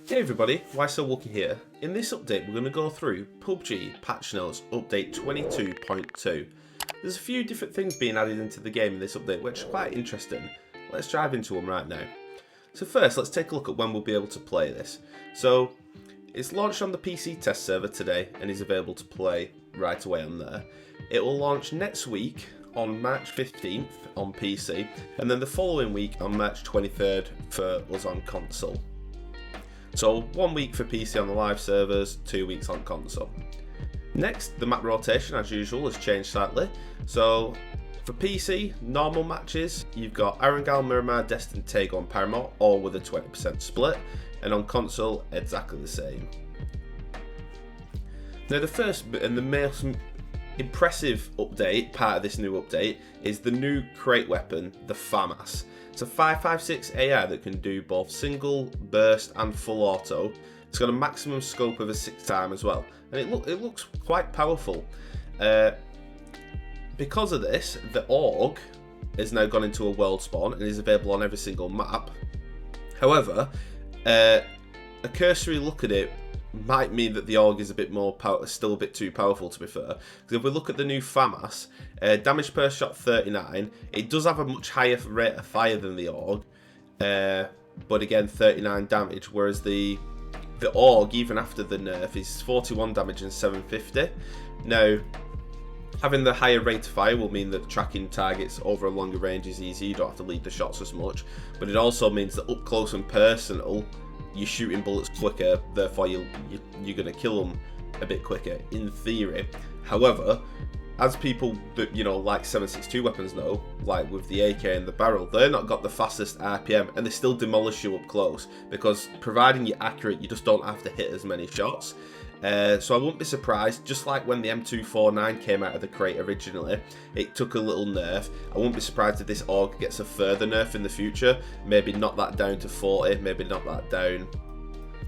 Hey everybody, WhySoWookie here. In this update we're going to go through Pubg patch notes update 22.2. There's a few different things being added into the game in this update which are quite interesting. Let's dive into them right now. So first let's take a look at when we'll be able to play this. So it's launched on the PC test server today and is available to play right away on there. It will launch next week on March 15th on PC and then the following week on March 23rd for us on console. So 1 week for PC on the live servers, 2 weeks on console. Next, the map rotation as usual has changed slightly. So for PC, normal matches, you've got Arungal, Miramar, Deston, Tego and Paramore, all with a 20% split. And on console, exactly the same. Now the first and the most impressive update, part of this new update, is the new crate weapon, the Famas. It's a 5.56 AI that can do both single, burst and full auto. It's got a maximum scope of a 6x as well, and it looks quite powerful. Because of this, the AUG has now gone into a world spawn and is available on every single map. However, a cursory look at it might mean that the AUG is a bit more still a bit too powerful, to be fair. Because if we look at the new Famas, damage per shot 39, it does have a much higher rate of fire than the AUG, but again 39 damage, whereas the AUG, even after the nerf, is 41 damage and 750. Now, having the higher rate of fire will mean that tracking targets over a longer range is easy, you don't have to lead the shots as much, but it also means that up close and personal, you're shooting bullets quicker, therefore you're going to kill them a bit quicker, in theory. However, as people that, like 7.62 weapons know, like with the AK and the barrel, they're not got the fastest RPM and they still demolish you up close, because providing you're accurate, you just don't have to hit as many shots. So I wouldn't be surprised, just like when the M249 came out of the crate originally, it took a little nerf. I wouldn't be surprised if this AUG gets a further nerf in the future, maybe knock that down to 40, maybe knock that down.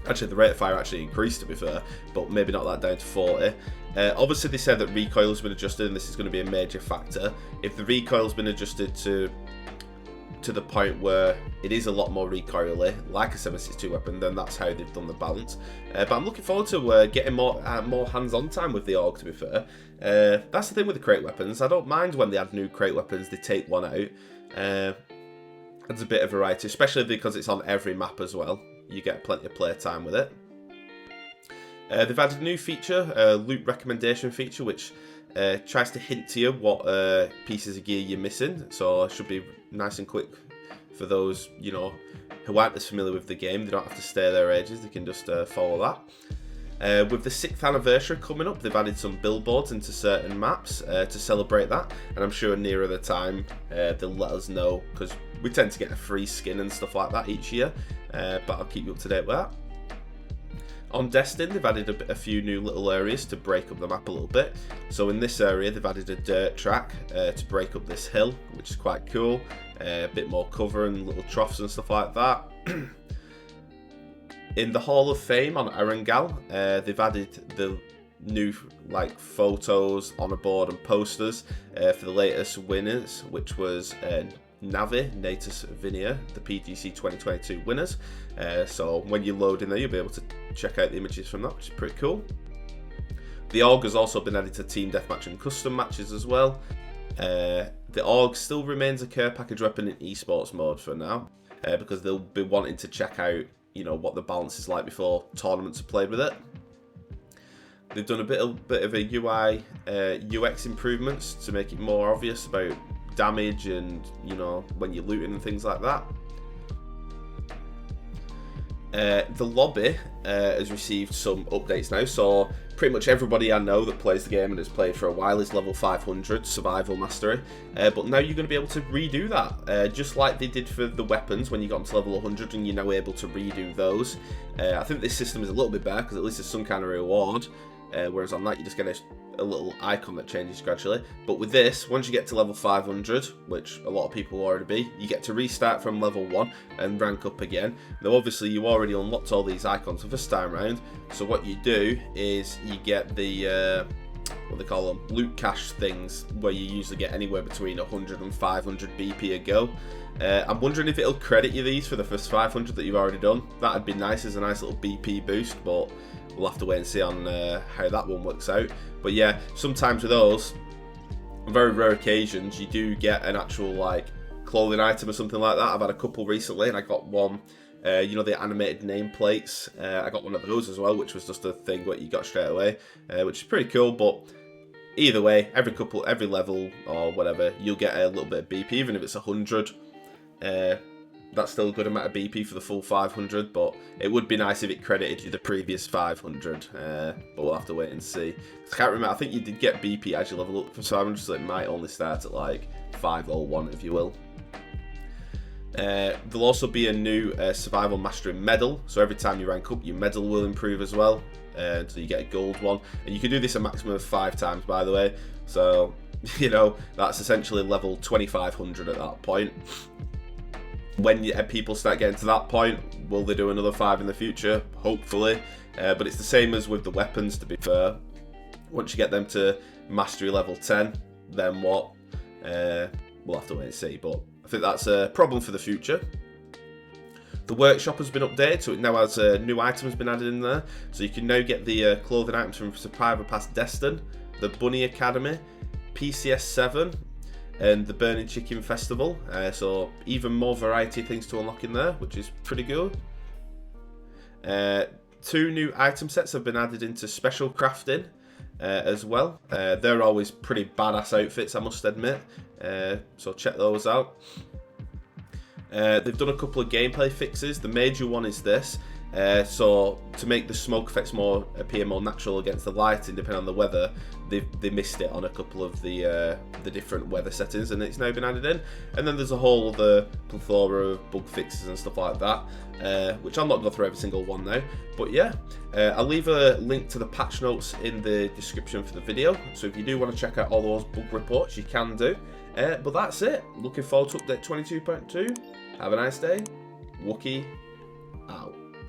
Actually, the rate of fire actually increased, to be fair, but maybe not that down to 40. Obviously, they said that recoil has been adjusted, and this is going to be a major factor. If the recoil's been adjusted to the point where it is a lot more recoily, like a 7.62 weapon, then that's how they've done the balance. But I'm looking forward to getting more hands-on time with the AUG, to be fair. That's the thing with the crate weapons. I don't mind when they add new crate weapons, they take one out. Adds a bit of variety, especially because it's on every map as well. You get plenty of play time with it. They've added a new feature, a loot recommendation feature, which tries to hint to you what pieces of gear you're missing. So it should be nice and quick for those, who aren't as familiar with the game. They don't have to stay there ages, they can just follow that. With the 6th anniversary coming up, they've added some billboards into certain maps to celebrate that, and I'm sure nearer the time they'll let us know, because we tend to get a free skin and stuff like that each year, but I'll keep you up to date with that. On Deston, they've added a few new little areas to break up the map a little bit. So in this area, they've added a dirt track to break up this hill, which is quite cool. A bit more cover and little troughs and stuff like that. In the Hall of Fame on Arungal, they've added the new photos on a board and posters for the latest winners, which was Navi, Natus Vinia, the PGC 2022 winners. So when you load in there, you'll be able to check out the images from that, which is pretty cool. The AUG has also been added to Team Deathmatch and custom matches as well. The AUG still remains a care package weapon in esports mode for now, because they'll be wanting to check out, what the balance is like before tournaments are played with it. They've done a bit of a UI UX improvements to make it more obvious about damage and when you're looting and things like that. The lobby has received some updates now, so pretty much everybody I know that plays the game and has played for a while is level 500 survival mastery, but now you're going to be able to redo that, just like they did for the weapons when you got to level 100, and you're now able to redo those. I think this system is a little bit better because at least there's some kind of reward, whereas on that you just get a little icon that changes gradually. But with this, once you get to level 500, which a lot of people will already be, you get to restart from level 1 and rank up again. Now obviously you already unlocked all these icons for this time round, so what you do is you get the what they call them, loot cache things, where you usually get anywhere between 100 and 500 BP a go. I'm wondering if it'll credit you these for the first 500 that you've already done. That'd be nice as a nice little BP boost, but we'll have to wait and see on how that one works out. But yeah, sometimes with those, on very rare occasions, you do get an actual like clothing item or something like that. I've had a couple recently, and I got one. You know, the animated nameplates. I got one of those as well, which was just a thing what you got straight away, which is pretty cool. But either way, every level or whatever, you'll get a little bit of BP, even if it's 100. That's still a good amount of BP for the full 500, but it would be nice if it credited you the previous 500. But we'll have to wait and see. I can't remember. I think you did get BP as you level up from 500, so it might only start at like 501, if you will. There'll also be a new survival mastering medal, so every time you rank up, your medal will improve as well, until you get a gold one. And you can do this a maximum of 5 times, by the way, so you know that's essentially level 2500 at that point. When people start getting to that point, will they do another 5 in the future? Hopefully, but it's the same as with the weapons, to be fair. Once you get them to mastery level 10, then what? We'll have to wait and see, but I think that's a problem for the future. The workshop has been updated, so it now has new items been added in there. So you can now get the clothing items from Survivor Pass Deston, the Bunny Academy, PCS 7, and the Burning Chicken Festival. So even more variety of things to unlock in there, which is pretty good. 2 new item sets have been added into special crafting as well. They're always pretty badass outfits, I must admit. So check those out. They've done a couple of gameplay fixes. The major one is this. So to make the smoke effects appear more natural against the lighting, depending on the weather, they missed it on a couple of the different weather settings, and it's now been added in. And then there's a whole other plethora of bug fixes and stuff like that, which I'll not go through every single one now. But yeah, I'll leave a link to the patch notes in the description for the video, so if you do want to check out all those bug reports, you can do. But that's it. Looking forward to update 22.2. Have a nice day. Wookie out.